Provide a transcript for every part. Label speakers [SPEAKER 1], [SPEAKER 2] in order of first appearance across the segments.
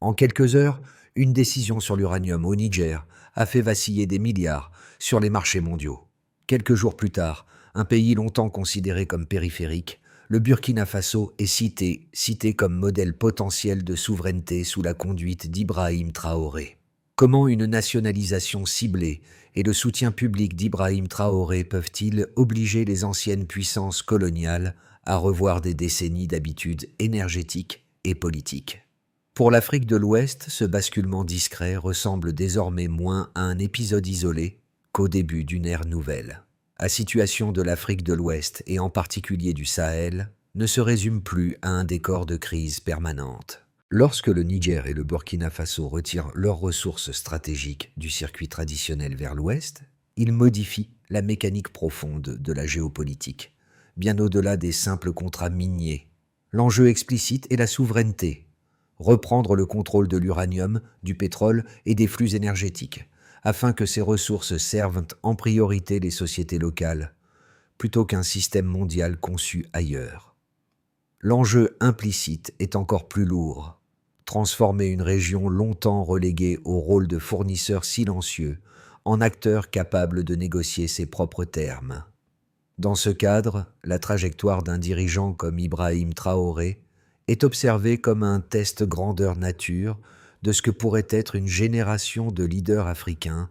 [SPEAKER 1] En quelques heures, une décision sur l'uranium au Niger a fait vaciller des milliards sur les marchés mondiaux. Quelques jours plus tard, un pays longtemps considéré comme périphérique, le Burkina Faso est cité comme modèle potentiel de souveraineté sous la conduite d'Ibrahim Traoré. Comment une nationalisation ciblée et le soutien public d'Ibrahim Traoré peuvent-ils obliger les anciennes puissances coloniales à revoir des décennies d'habitudes énergétiques et politiques? Pour l'Afrique de l'Ouest, ce basculement discret ressemble désormais moins à un épisode isolé qu'au début d'une ère nouvelle. La situation de l'Afrique de l'Ouest, et en particulier du Sahel, ne se résume plus à un décor de crise permanente. Lorsque le Niger et le Burkina Faso retirent leurs ressources stratégiques du circuit traditionnel vers l'Ouest, ils modifient la mécanique profonde de la géopolitique, bien au-delà des simples contrats miniers. L'enjeu explicite est la souveraineté, reprendre le contrôle de l'uranium, du pétrole et des flux énergétiques, afin que ces ressources servent en priorité les sociétés locales, plutôt qu'un système mondial conçu ailleurs. L'enjeu implicite est encore plus lourd. Transformer une région longtemps reléguée au rôle de fournisseur silencieux en acteur capable de négocier ses propres termes. Dans ce cadre, la trajectoire d'un dirigeant comme Ibrahim Traoré est observée comme un test grandeur nature de ce que pourrait être une génération de leaders africains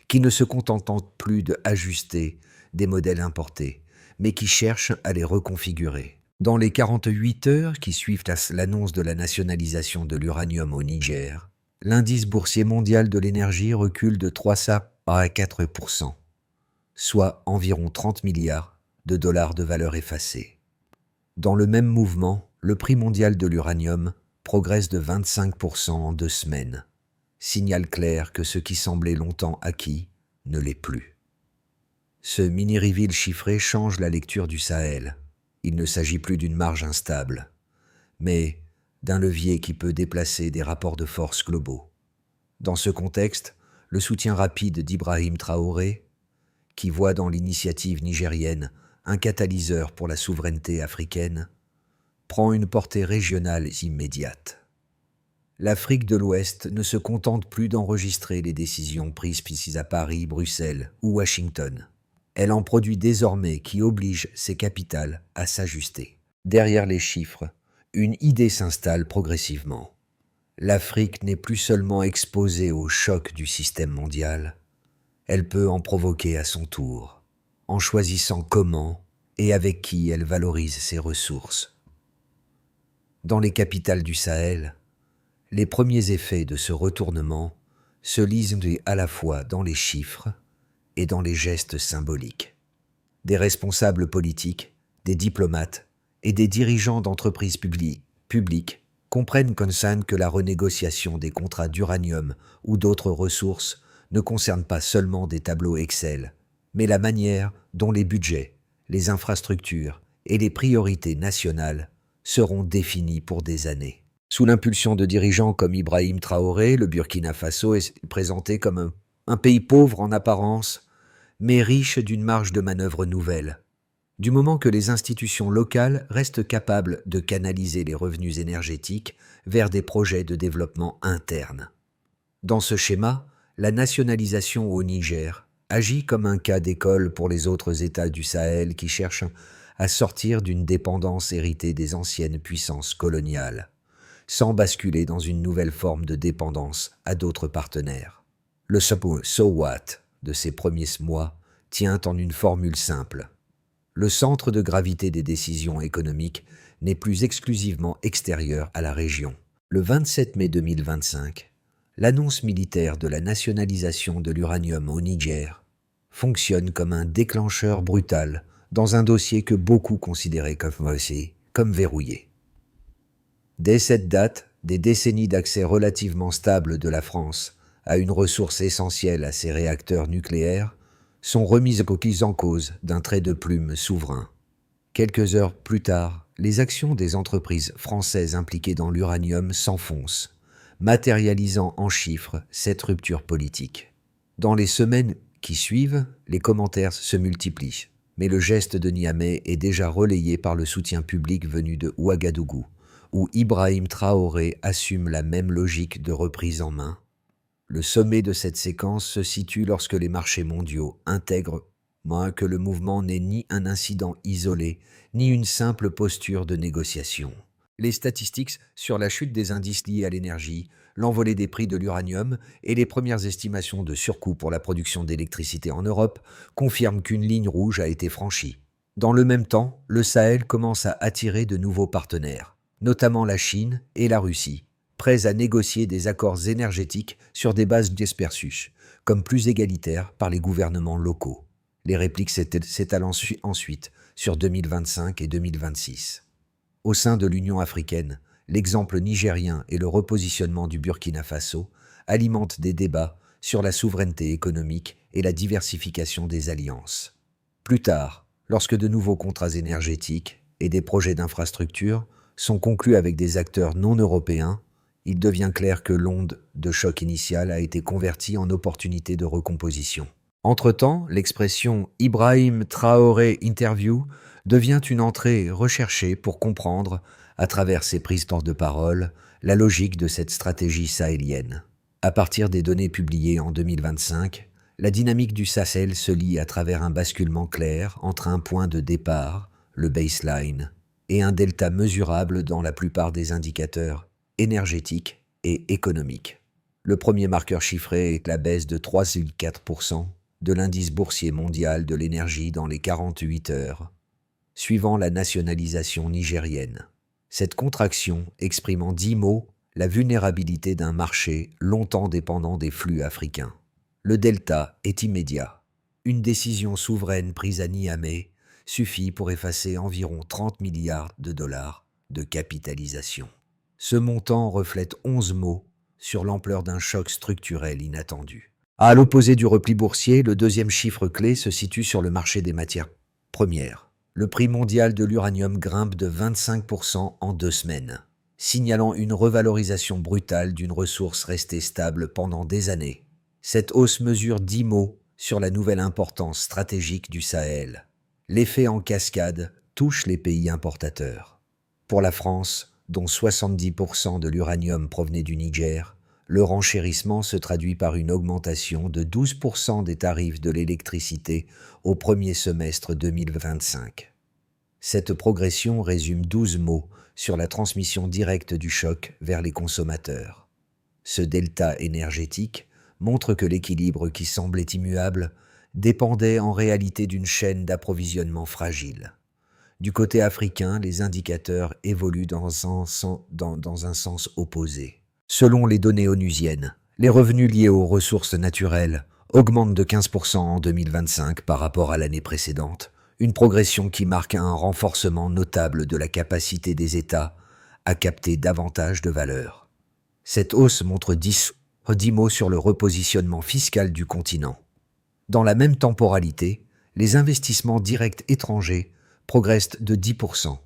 [SPEAKER 1] qui ne se contentent plus d'ajuster des modèles importés, mais qui cherchent à les reconfigurer. Dans les 48 heures qui suivent l'annonce de la nationalisation de l'uranium au Niger, l'indice boursier mondial de l'énergie recule de 300 à 4%, soit environ 30 milliards de dollars de valeur effacée. Dans le même mouvement, le prix mondial de l'uranium progresse de 25% en 2 semaines. Signal clair que ce qui semblait longtemps acquis ne l'est plus. Ce mini-reveal chiffré change la lecture du Sahel. Il ne s'agit plus d'une marge instable, mais d'un levier qui peut déplacer des rapports de force globaux. Dans ce contexte, le soutien rapide d'Ibrahim Traoré, qui voit dans l'initiative nigérienne un catalyseur pour la souveraineté africaine, prend une portée régionale immédiate. L'Afrique de l'Ouest ne se contente plus d'enregistrer les décisions prises à Paris, Bruxelles ou Washington. Elle en produit désormais qui oblige ses capitales à s'ajuster. Derrière les chiffres, une idée s'installe progressivement. L'Afrique n'est plus seulement exposée au choc du système mondial, elle peut en provoquer à son tour, en choisissant comment et avec qui elle valorise ses ressources. Dans les capitales du Sahel, les premiers effets de ce retournement se lisent à la fois dans les chiffres et dans les gestes symboliques. Des responsables politiques, des diplomates et des dirigeants d'entreprises publiques comprennent consciemment que la renégociation des contrats d'uranium ou d'autres ressources ne concerne pas seulement des tableaux Excel, mais la manière dont les budgets, les infrastructures et les priorités nationales seront définis pour des années. Sous l'impulsion de dirigeants comme Ibrahim Traoré, le Burkina Faso est présenté comme un pays pauvre en apparence, mais riche d'une marge de manœuvre nouvelle. Du moment que les institutions locales restent capables de canaliser les revenus énergétiques vers des projets de développement interne. Dans ce schéma, la nationalisation au Niger agit comme un cas d'école pour les autres États du Sahel qui cherchent à sortir d'une dépendance héritée des anciennes puissances coloniales, sans basculer dans une nouvelle forme de dépendance à d'autres partenaires. Le so what de ces premiers mois tient en une formule simple. Le centre de gravité des décisions économiques n'est plus exclusivement extérieur à la région. Le 27 mai 2025, l'annonce militaire de la nationalisation de l'uranium au Niger fonctionne comme un déclencheur brutal dans un dossier que beaucoup considéraient comme verrouillé. Dès cette date, des décennies d'accès relativement stable de la France à une ressource essentielle à ses réacteurs nucléaires sont remises en cause d'un trait de plume souverain. Quelques heures plus tard, les actions des entreprises françaises impliquées dans l'uranium s'enfoncent, matérialisant en chiffres cette rupture politique. Dans les semaines qui suivent, les commentaires se multiplient, mais le geste de Niamey est déjà relayé par le soutien public venu de Ouagadougou, où Ibrahim Traoré assume la même logique de reprise en main. Le sommet de cette séquence se situe lorsque les marchés mondiaux intègrent que le mouvement n'est ni un incident isolé, ni une simple posture de négociation. Les statistiques sur la chute des indices liés à l'énergie, l'envolée des prix de l'uranium et les premières estimations de surcoût pour la production d'électricité en Europe confirment qu'une ligne rouge a été franchie. Dans le même temps, le Sahel commence à attirer de nouveaux partenaires, notamment la Chine et la Russie, prêts à négocier des accords énergétiques sur des bases dispersus, comme plus égalitaires par les gouvernements locaux. Les répliques s'étalent ensuite sur 2025 et 2026. Au sein de l'Union africaine, l'exemple nigérien et le repositionnement du Burkina Faso alimentent des débats sur la souveraineté économique et la diversification des alliances. Plus tard, lorsque de nouveaux contrats énergétiques et des projets d'infrastructure sont conclus avec des acteurs non européens, il devient clair que l'onde de choc initiale a été convertie en opportunité de recomposition. Entre-temps, l'expression « Ibrahim Traoré Interview » devient une entrée recherchée pour comprendre, à travers ses prises de parole, la logique de cette stratégie sahélienne. À partir des données publiées en 2025, la dynamique du Sahel se lie à travers un basculement clair entre un point de départ, le baseline, et un delta mesurable dans la plupart des indicateurs énergétiques et économiques. Le premier marqueur chiffré est la baisse de 3,4% de l'indice boursier mondial de l'énergie dans les 48 heures, suivant la nationalisation nigérienne. Cette contraction exprime en 10 mots la vulnérabilité d'un marché longtemps dépendant des flux africains. Le delta est immédiat. Une décision souveraine prise à Niamey suffit pour effacer environ 30 milliards de dollars de capitalisation. Ce montant reflète 11 mots sur l'ampleur d'un choc structurel inattendu. À l'opposé du repli boursier, le deuxième chiffre clé se situe sur le marché des matières premières. Le prix mondial de l'uranium grimpe de 25% en 2 semaines, signalant une revalorisation brutale d'une ressource restée stable pendant des années. Cette hausse mesure 10 mots sur la nouvelle importance stratégique du Sahel. L'effet en cascade touche les pays importateurs. Pour la France, dont 70% de l'uranium provenait du Niger, le renchérissement se traduit par une augmentation de 12% des tarifs de l'électricité au premier semestre 2025. Cette progression résume 12 mots sur la transmission directe du choc vers les consommateurs. Ce delta énergétique montre que l'équilibre qui semblait immuable dépendait en réalité d'une chaîne d'approvisionnement fragile. Du côté africain, les indicateurs évoluent dans un sens opposé. Selon les données onusiennes, les revenus liés aux ressources naturelles augmentent de 15% en 2025 par rapport à l'année précédente, une progression qui marque un renforcement notable de la capacité des États à capter davantage de valeur. Cette hausse montre 10 mots sur le repositionnement fiscal du continent. Dans la même temporalité, les investissements directs étrangers progressent de 10%,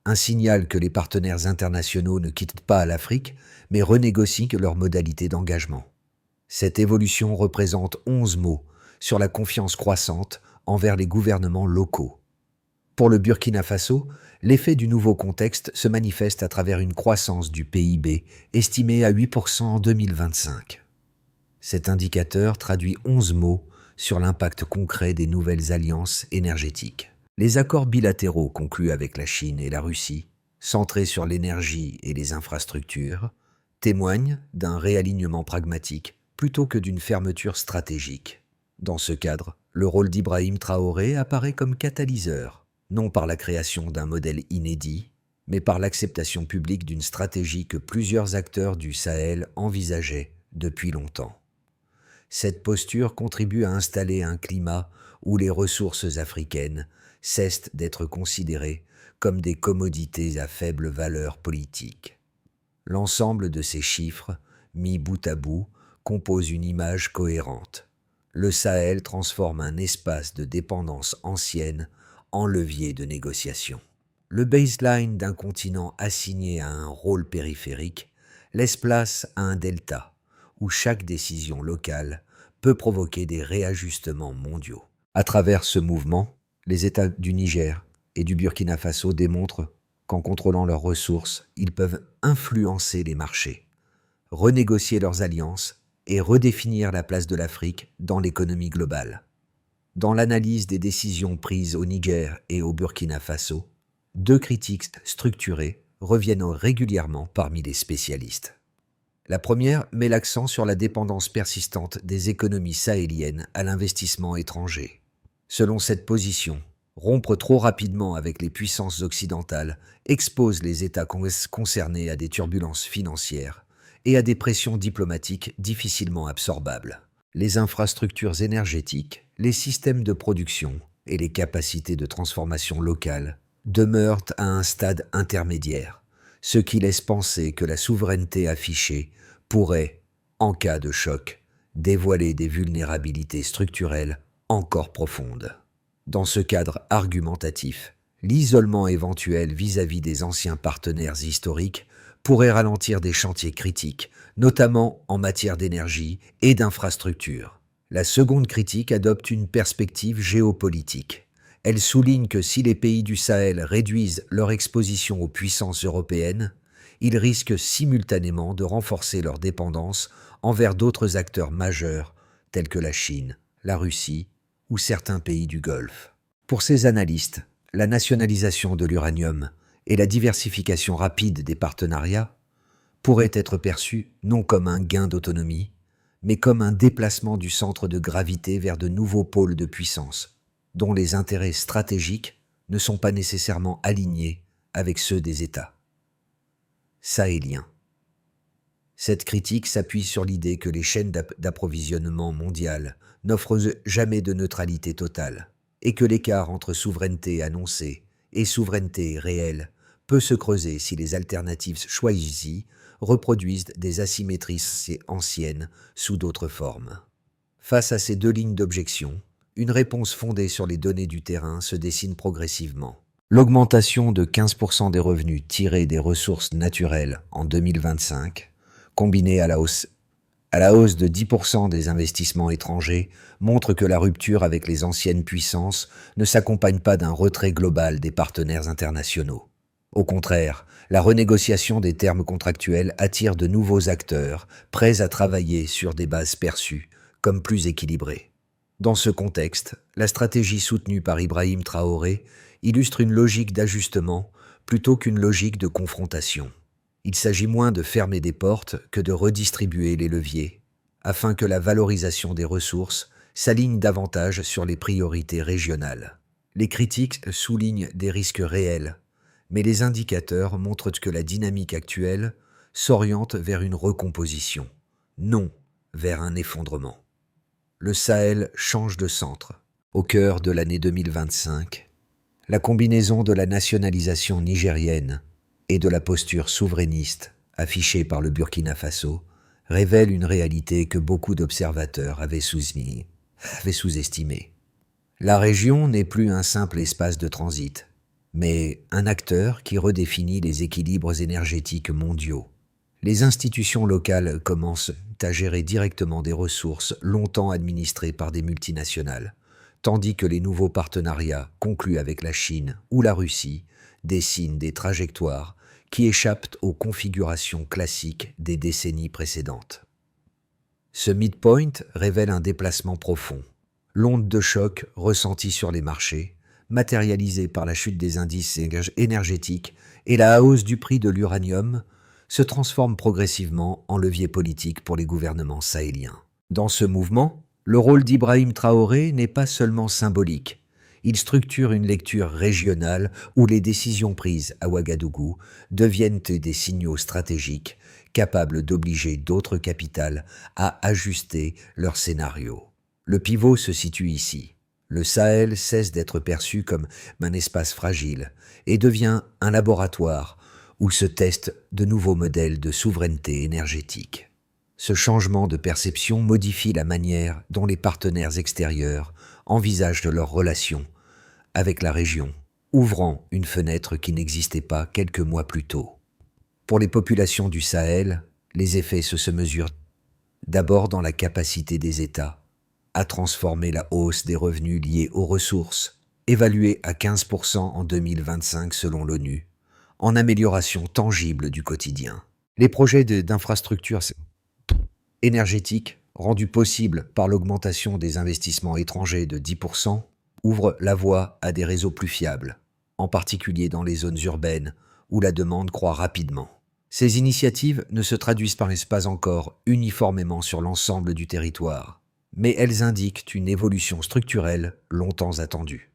[SPEAKER 1] un signal que les partenaires internationaux ne quittent pas l'Afrique, mais renégocient leurs modalités d'engagement. Cette évolution représente 11 mots sur la confiance croissante envers les gouvernements locaux. Pour le Burkina Faso, l'effet du nouveau contexte se manifeste à travers une croissance du PIB estimée à 8% en 2025. Cet indicateur traduit 11 mots sur l'impact concret des nouvelles alliances énergétiques. Les accords bilatéraux conclus avec la Chine et la Russie, centrés sur l'énergie et les infrastructures, témoignent d'un réalignement pragmatique plutôt que d'une fermeture stratégique. Dans ce cadre, le rôle d'Ibrahim Traoré apparaît comme catalyseur, non par la création d'un modèle inédit, mais par l'acceptation publique d'une stratégie que plusieurs acteurs du Sahel envisageaient depuis longtemps. Cette posture contribue à installer un climat où les ressources africaines cessent d'être considérées comme des commodités à faible valeur politique. L'ensemble de ces chiffres, mis bout à bout, compose une image cohérente. Le Sahel transforme un espace de dépendance ancienne en levier de négociation. Le baseline d'un continent assigné à un rôle périphérique laisse place à un delta, où chaque décision locale peut provoquer des réajustements mondiaux. À travers ce mouvement, les États du Niger et du Burkina Faso démontrent qu'en contrôlant leurs ressources, ils peuvent influencer les marchés, renégocier leurs alliances et redéfinir la place de l'Afrique dans l'économie globale. Dans l'analyse des décisions prises au Niger et au Burkina Faso, deux critiques structurées reviennent régulièrement parmi les spécialistes. La première met l'accent sur la dépendance persistante des économies sahéliennes à l'investissement étranger. Selon cette position, rompre trop rapidement avec les puissances occidentales expose les États concernés à des turbulences financières et à des pressions diplomatiques difficilement absorbables. Les infrastructures énergétiques, les systèmes de production et les capacités de transformation locales demeurent à un stade intermédiaire, ce qui laisse penser que la souveraineté affichée pourrait, en cas de choc, dévoiler des vulnérabilités structurelles encore profondes. Dans ce cadre argumentatif, l'isolement éventuel vis-à-vis des anciens partenaires historiques pourrait ralentir des chantiers critiques, notamment en matière d'énergie et d'infrastructures. La seconde critique adopte une perspective géopolitique. Elle souligne que si les pays du Sahel réduisent leur exposition aux puissances européennes, ils risquent simultanément de renforcer leur dépendance envers d'autres acteurs majeurs tels que la Chine, la Russie ou certains pays du Golfe. Pour ces analystes, la nationalisation de l'uranium et la diversification rapide des partenariats pourraient être perçues non comme un gain d'autonomie, mais comme un déplacement du centre de gravité vers de nouveaux pôles de puissance, dont les intérêts stratégiques ne sont pas nécessairement alignés avec ceux des États sahéliens. Cette critique s'appuie sur l'idée que les chaînes d'approvisionnement mondiales n'offrent jamais de neutralité totale et que l'écart entre souveraineté annoncée et souveraineté réelle peut se creuser si les alternatives choisies reproduisent des asymétries anciennes sous d'autres formes. Face à ces deux lignes d'objection, une réponse fondée sur les données du terrain se dessine progressivement. L'augmentation de 15% des revenus tirés des ressources naturelles en 2025, combinée à la hausse de 10% des investissements étrangers, montre que la rupture avec les anciennes puissances ne s'accompagne pas d'un retrait global des partenaires internationaux. Au contraire, la renégociation des termes contractuels attire de nouveaux acteurs, prêts à travailler sur des bases perçues comme plus équilibrées. Dans ce contexte, la stratégie soutenue par Ibrahim Traoré illustre une logique d'ajustement plutôt qu'une logique de confrontation. Il s'agit moins de fermer des portes que de redistribuer les leviers, afin que la valorisation des ressources s'aligne davantage sur les priorités régionales. Les critiques soulignent des risques réels, mais les indicateurs montrent que la dynamique actuelle s'oriente vers une recomposition, non vers un effondrement. Le Sahel change de centre. Au cœur de l'année 2025, la combinaison de la nationalisation nigérienne et de la posture souverainiste affichée par le Burkina Faso révèle une réalité que beaucoup d'observateurs avaient sous-estimée. La région n'est plus un simple espace de transit, mais un acteur qui redéfinit les équilibres énergétiques mondiaux. Les institutions locales commencent à gérer directement des ressources longtemps administrées par des multinationales, tandis que les nouveaux partenariats conclus avec la Chine ou la Russie dessinent des trajectoires qui échappent aux configurations classiques des décennies précédentes. Ce midpoint révèle un déplacement profond, l'onde de choc ressentie sur les marchés, matérialisée par la chute des indices énergétiques et la hausse du prix de l'uranium, se transforme progressivement en levier politique pour les gouvernements sahéliens. Dans ce mouvement, le rôle d'Ibrahim Traoré n'est pas seulement symbolique. Il structure une lecture régionale où les décisions prises à Ouagadougou deviennent des signaux stratégiques capables d'obliger d'autres capitales à ajuster leur scénario. Le pivot se situe ici. Le Sahel cesse d'être perçu comme un espace fragile et devient un laboratoire où se testent de nouveaux modèles de souveraineté énergétique. Ce changement de perception modifie la manière dont les partenaires extérieurs envisagent leurs relations avec la région, ouvrant une fenêtre qui n'existait pas quelques mois plus tôt. Pour les populations du Sahel, les effets se mesurent d'abord dans la capacité des États à transformer la hausse des revenus liés aux ressources, évaluée à 15% en 2025 selon l'ONU, en amélioration tangible du quotidien. Les projets d'infrastructures énergétiques, rendus possibles par l'augmentation des investissements étrangers de 10%, ouvrent la voie à des réseaux plus fiables, en particulier dans les zones urbaines où la demande croît rapidement. Ces initiatives ne se traduisent pas encore uniformément sur l'ensemble du territoire, mais elles indiquent une évolution structurelle longtemps attendue.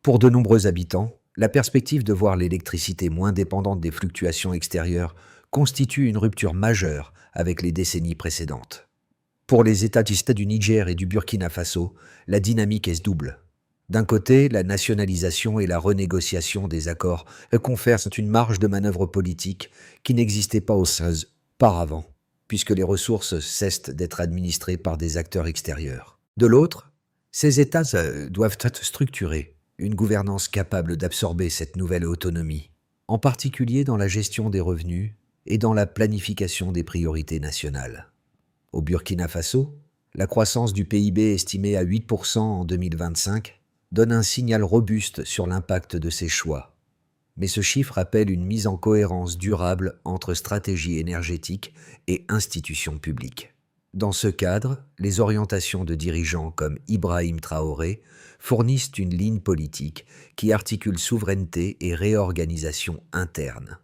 [SPEAKER 1] Pour de nombreux habitants, la perspective de voir l'électricité moins dépendante des fluctuations extérieures constitue une rupture majeure avec les décennies précédentes. Pour les États du Niger et du Burkina Faso, la dynamique est double. D'un côté, la nationalisation et la renégociation des accords confèrent une marge de manœuvre politique qui n'existait pas auparavant, puisque les ressources cessent d'être administrées par des acteurs extérieurs. De l'autre, ces États doivent structurer une gouvernance capable d'absorber cette nouvelle autonomie, en particulier dans la gestion des revenus et dans la planification des priorités nationales. Au Burkina Faso, la croissance du PIB estimée à 8% en 2025 donne un signal robuste sur l'impact de ces choix. Mais ce chiffre appelle une mise en cohérence durable entre stratégie énergétique et institutions publiques. Dans ce cadre, les orientations de dirigeants comme Ibrahim Traoré fournissent une ligne politique qui articule souveraineté et réorganisation interne.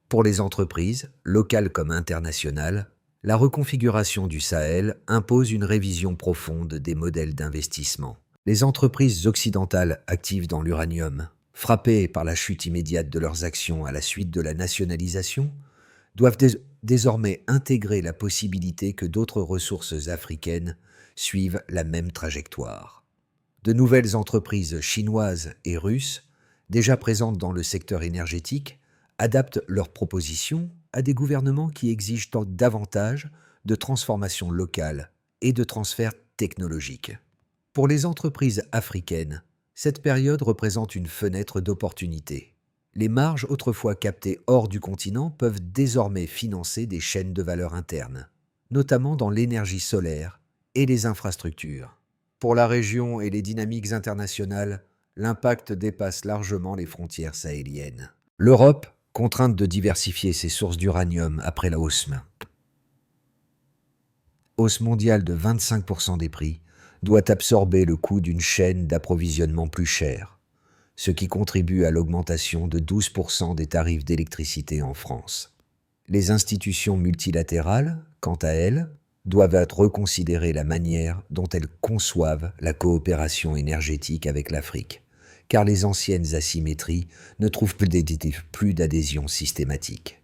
[SPEAKER 1] Pour les entreprises, locales comme internationales, la reconfiguration du Sahel impose une révision profonde des modèles d'investissement. Les entreprises occidentales actives dans l'uranium, frappées par la chute immédiate de leurs actions à la suite de la nationalisation, doivent désormais intégrer la possibilité que d'autres ressources africaines suivent la même trajectoire. De nouvelles entreprises chinoises et russes, déjà présentes dans le secteur énergétique, adaptent leurs propositions à des gouvernements qui exigent davantage de transformation locale et de transfert technologique. Pour les entreprises africaines, cette période représente une fenêtre d'opportunité. Les marges autrefois captées hors du continent peuvent désormais financer des chaînes de valeur internes, notamment dans l'énergie solaire et les infrastructures. Pour la région et les dynamiques internationales, l'impact dépasse largement les frontières sahéliennes. L'Europe, contrainte de diversifier ses sources d'uranium après la hausse mondiale de 25% des prix, doit absorber le coût d'une chaîne d'approvisionnement plus chère, ce qui contribue à l'augmentation de 12% des tarifs d'électricité en France. Les institutions multilatérales, quant à elles, doivent reconsidérer la manière dont elles conçoivent la coopération énergétique avec l'Afrique, car les anciennes asymétries ne trouvent plus d'adhésion systématique.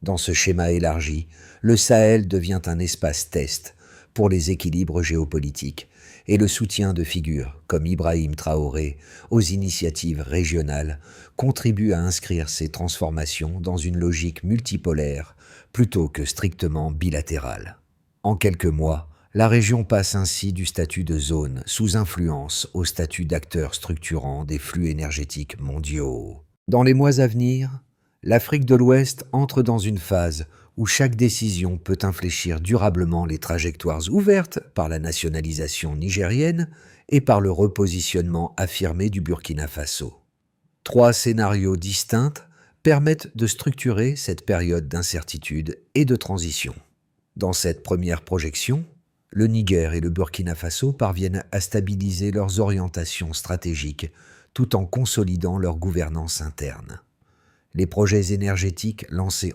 [SPEAKER 1] Dans ce schéma élargi, le Sahel devient un espace test pour les équilibres géopolitiques et le soutien de figures comme Ibrahim Traoré aux initiatives régionales contribue à inscrire ces transformations dans une logique multipolaire plutôt que strictement bilatérale. En quelques mois, la région passe ainsi du statut de zone sous influence au statut d'acteur structurant des flux énergétiques mondiaux. Dans les mois à venir, l'Afrique de l'Ouest entre dans une phase où chaque décision peut infléchir durablement les trajectoires ouvertes par la nationalisation nigérienne et par le repositionnement affirmé du Burkina Faso. 3 scénarios distincts permettent de structurer cette période d'incertitude et de transition. Dans cette première projection, le Niger et le Burkina Faso parviennent à stabiliser leurs orientations stratégiques tout en consolidant leur gouvernance interne. Les projets énergétiques lancés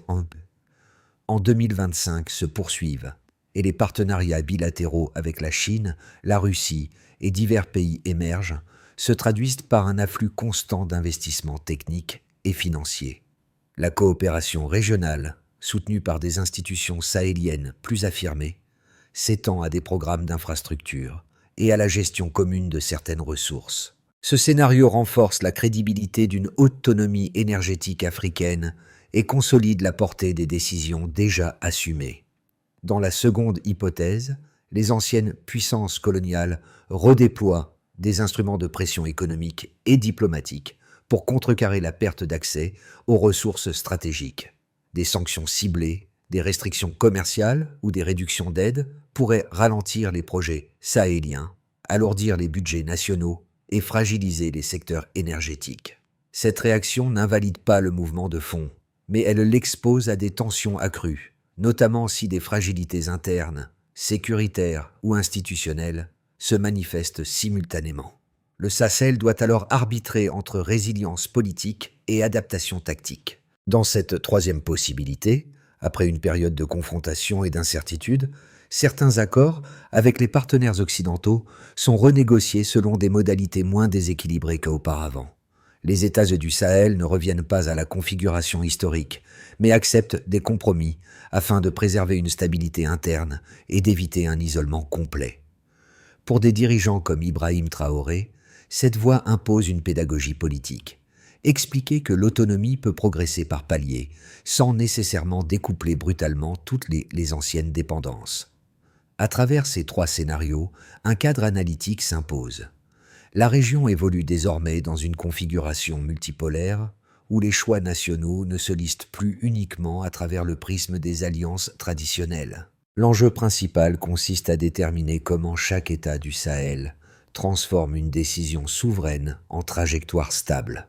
[SPEAKER 1] en 2025 se poursuivent et les partenariats bilatéraux avec la Chine, la Russie et divers pays émergents se traduisent par un afflux constant d'investissements techniques et financiers. La coopération régionale, soutenue par des institutions sahéliennes plus affirmées, s'étend à des programmes d'infrastructure et à la gestion commune de certaines ressources. Ce scénario renforce la crédibilité d'une autonomie énergétique africaine et consolide la portée des décisions déjà assumées. Dans la seconde hypothèse, les anciennes puissances coloniales redéploient des instruments de pression économique et diplomatique pour contrecarrer la perte d'accès aux ressources stratégiques. Des sanctions ciblées, des restrictions commerciales ou des réductions d'aide pourraient ralentir les projets sahéliens, alourdir les budgets nationaux et fragiliser les secteurs énergétiques. Cette réaction n'invalide pas le mouvement de fond, mais elle l'expose à des tensions accrues, notamment si des fragilités internes, sécuritaires ou institutionnelles, se manifestent simultanément. Le Sahel doit alors arbitrer entre résilience politique et adaptation tactique. Dans cette troisième possibilité, après une période de confrontation et d'incertitude, certains accords avec les partenaires occidentaux sont renégociés selon des modalités moins déséquilibrées qu'auparavant. Les États du Sahel ne reviennent pas à la configuration historique, mais acceptent des compromis afin de préserver une stabilité interne et d'éviter un isolement complet. Pour des dirigeants comme Ibrahim Traoré, cette voie impose une pédagogie politique. Expliquer que l'autonomie peut progresser par paliers, sans nécessairement découpler brutalement toutes les anciennes dépendances. À travers ces trois scénarios, un cadre analytique s'impose. La région évolue désormais dans une configuration multipolaire où les choix nationaux ne se listent plus uniquement à travers le prisme des alliances traditionnelles. L'enjeu principal consiste à déterminer comment chaque État du Sahel transforme une décision souveraine en trajectoire stable,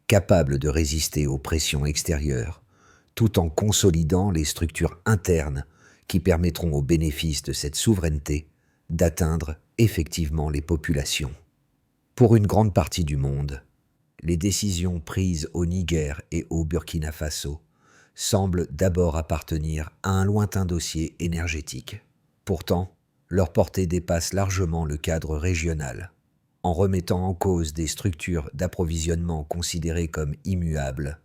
[SPEAKER 1] capable de résister aux pressions extérieures, tout en consolidant les structures internes qui permettront aux bénéfices de cette souveraineté d'atteindre effectivement les populations. Pour une grande partie du monde, les décisions prises au Niger et au Burkina Faso semblent d'abord appartenir à un lointain dossier énergétique. Pourtant, leur portée dépasse largement le cadre régional. En remettant en cause des structures d'approvisionnement considérées comme immuables,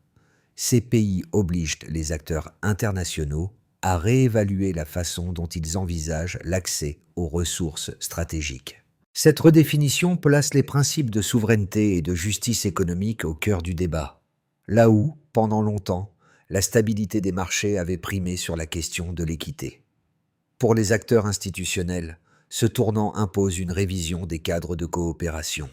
[SPEAKER 1] ces pays obligent les acteurs internationaux à réévaluer la façon dont ils envisagent l'accès aux ressources stratégiques. Cette redéfinition place les principes de souveraineté et de justice économique au cœur du débat, là où, pendant longtemps, la stabilité des marchés avait primé sur la question de l'équité. Pour les acteurs institutionnels, ce tournant impose une révision des cadres de coopération.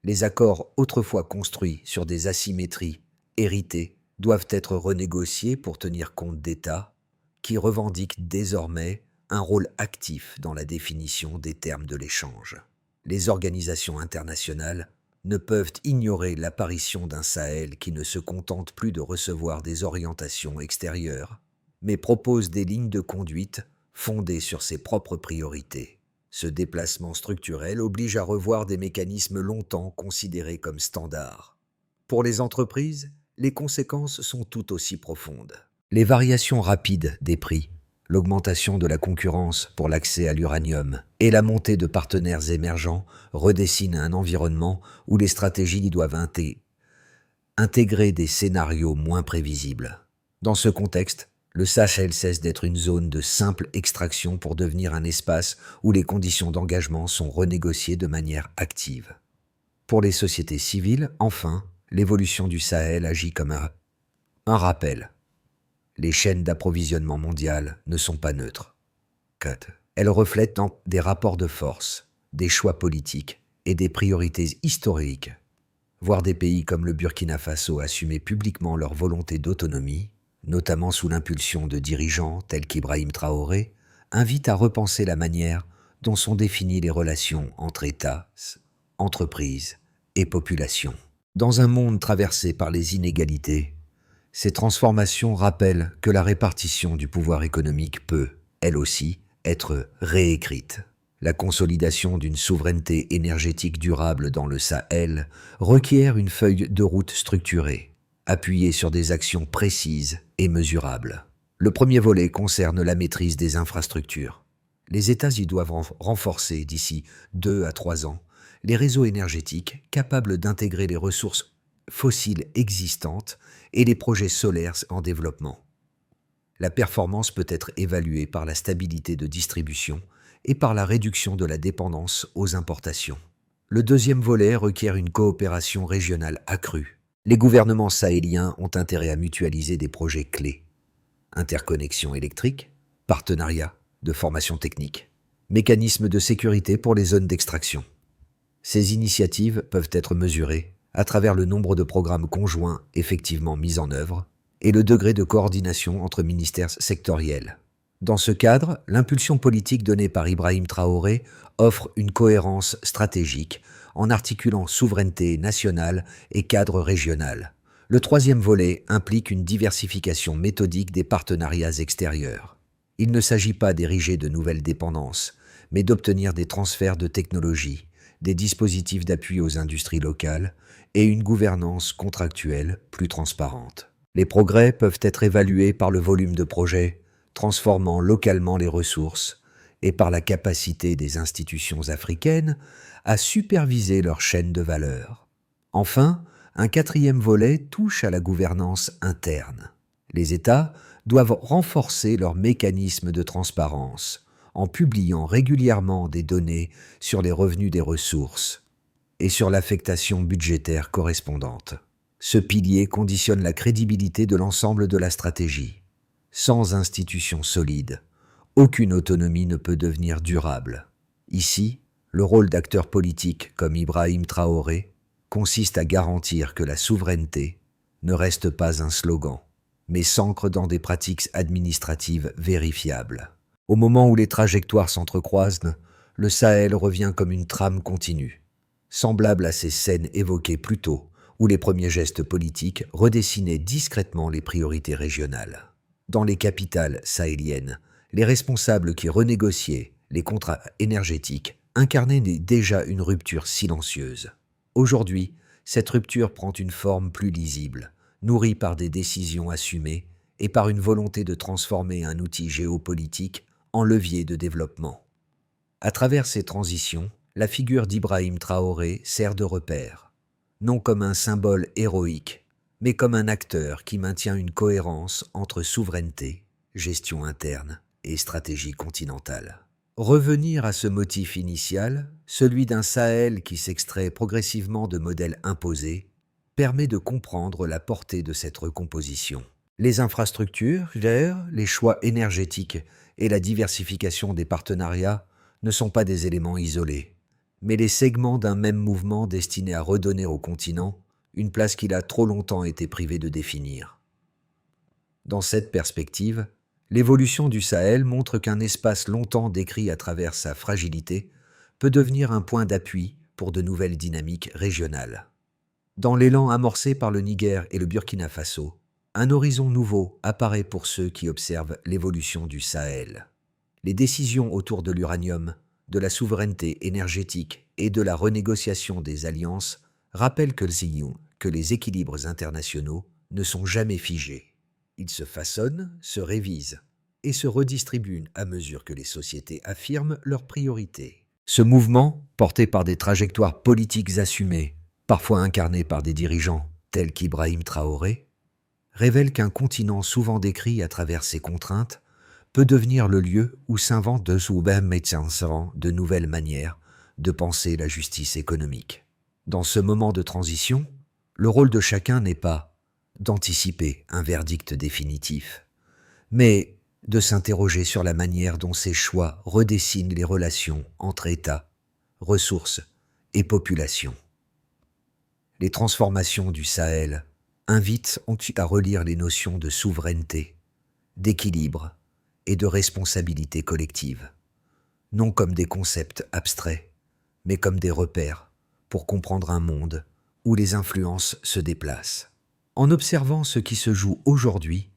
[SPEAKER 1] Les accords autrefois construits sur des asymétries héritées doivent être renégociés pour tenir compte d'États qui revendiquent désormais un rôle actif dans la définition des termes de l'échange. Les organisations internationales ne peuvent ignorer l'apparition d'un Sahel qui ne se contente plus de recevoir des orientations extérieures, mais propose des lignes de conduite fondées sur ses propres priorités. Ce déplacement structurel oblige à revoir des mécanismes longtemps considérés comme standards. Pour les entreprises, les conséquences sont tout aussi profondes. Les variations rapides des prix, l'augmentation de la concurrence pour l'accès à l'uranium et la montée de partenaires émergents redessinent un environnement où les stratégies doivent intégrer des scénarios moins prévisibles. Dans ce contexte, le Sahel cesse d'être une zone de simple extraction pour devenir un espace où les conditions d'engagement sont renégociées de manière active. Pour les sociétés civiles, enfin, l'évolution du Sahel agit comme un rappel. Les chaînes d'approvisionnement mondiales ne sont pas neutres. Elles reflètent des rapports de force, des choix politiques et des priorités historiques. Voir des pays comme le Burkina Faso assumer publiquement leur volonté d'autonomie, notamment sous l'impulsion de dirigeants tels qu'Ibrahim Traoré, invite à repenser la manière dont sont définies les relations entre États, entreprises et populations. Dans un monde traversé par les inégalités, ces transformations rappellent que la répartition du pouvoir économique peut, elle aussi, être réécrite. La consolidation d'une souveraineté énergétique durable dans le Sahel requiert une feuille de route structurée, appuyée sur des actions précises et mesurables. Le premier volet concerne la maîtrise des infrastructures. Les États y doivent renforcer d'ici 2 à 3 ans les réseaux énergétiques capables d'intégrer les ressources fossiles existantes et les projets solaires en développement. La performance peut être évaluée par la stabilité de distribution et par la réduction de la dépendance aux importations. Le deuxième volet requiert une coopération régionale accrue. Les gouvernements sahéliens ont intérêt à mutualiser des projets clés. Interconnexion électrique, partenariat de formation technique, mécanismes de sécurité pour les zones d'extraction. Ces initiatives peuvent être mesurées à travers le nombre de programmes conjoints effectivement mis en œuvre et le degré de coordination entre ministères sectoriels. Dans ce cadre, l'impulsion politique donnée par Ibrahim Traoré offre une cohérence stratégique en articulant souveraineté nationale et cadre régional, Le troisième volet implique une diversification méthodique des partenariats extérieurs. Il ne s'agit pas d'ériger de nouvelles dépendances, mais d'obtenir des transferts de technologies, des dispositifs d'appui aux industries locales et une gouvernance contractuelle plus transparente. Les progrès peuvent être évalués par le volume de projets, transformant localement les ressources, et par la capacité des institutions africaines à superviser leur chaîne de valeur. Enfin, un quatrième volet touche à la gouvernance interne. Les États doivent renforcer leurs mécanismes de transparence en publiant régulièrement des données sur les revenus des ressources et sur l'affectation budgétaire correspondante. Ce pilier conditionne la crédibilité de l'ensemble de la stratégie. Sans institutions solides, aucune autonomie ne peut devenir durable. Ici, le rôle d'acteurs politiques comme Ibrahim Traoré consiste à garantir que la souveraineté ne reste pas un slogan, mais s'ancre dans des pratiques administratives vérifiables. Au moment où les trajectoires s'entrecroisent, le Sahel revient comme une trame continue, semblable à ces scènes évoquées plus tôt, où les premiers gestes politiques redessinaient discrètement les priorités régionales. Dans les capitales sahéliennes, les responsables qui renégociaient les contrats énergétiques incarnaient déjà une rupture silencieuse. Aujourd'hui, cette rupture prend une forme plus lisible, nourrie par des décisions assumées et par une volonté de transformer un outil géopolitique en levier de développement. À travers ces transitions, la figure d'Ibrahim Traoré sert de repère, non comme un symbole héroïque, mais comme un acteur qui maintient une cohérence entre souveraineté, gestion interne et stratégie continentale. Revenir à ce motif initial, celui d'un Sahel qui s'extrait progressivement de modèles imposés, permet de comprendre la portée de cette recomposition. Les infrastructures, les choix énergétiques et la diversification des partenariats ne sont pas des éléments isolés, mais les segments d'un même mouvement destiné à redonner au continent une place qu'il a trop longtemps été privé de définir. Dans cette perspective, l'évolution du Sahel montre qu'un espace longtemps décrit à travers sa fragilité peut devenir un point d'appui pour de nouvelles dynamiques régionales. Dans l'élan amorcé par le Niger et le Burkina Faso, un horizon nouveau apparaît pour ceux qui observent l'évolution du Sahel. Les décisions autour de l'uranium, de la souveraineté énergétique et de la renégociation des alliances rappellent que les équilibres internationaux ne sont jamais figés. Ils se façonnent, se révisent et se redistribuent à mesure que les sociétés affirment leurs priorités. Ce mouvement, porté par des trajectoires politiques assumées, parfois incarnées par des dirigeants tels qu'Ibrahim Traoré, révèle qu'un continent souvent décrit à travers ses contraintes peut devenir le lieu où s'inventent de nouvelles manières de penser la justice économique. Dans ce moment de transition, le rôle de chacun n'est pas d'anticiper un verdict définitif, mais de s'interroger sur la manière dont ces choix redessinent les relations entre États, ressources et populations. Les transformations du Sahel invitent ensuite à relire les notions de souveraineté, d'équilibre et de responsabilité collective, non comme des concepts abstraits, mais comme des repères pour comprendre un monde où les influences se déplacent. En observant ce qui se joue aujourd'hui,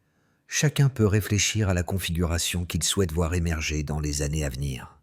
[SPEAKER 1] chacun peut réfléchir à la configuration qu'il souhaite voir émerger dans les années à venir.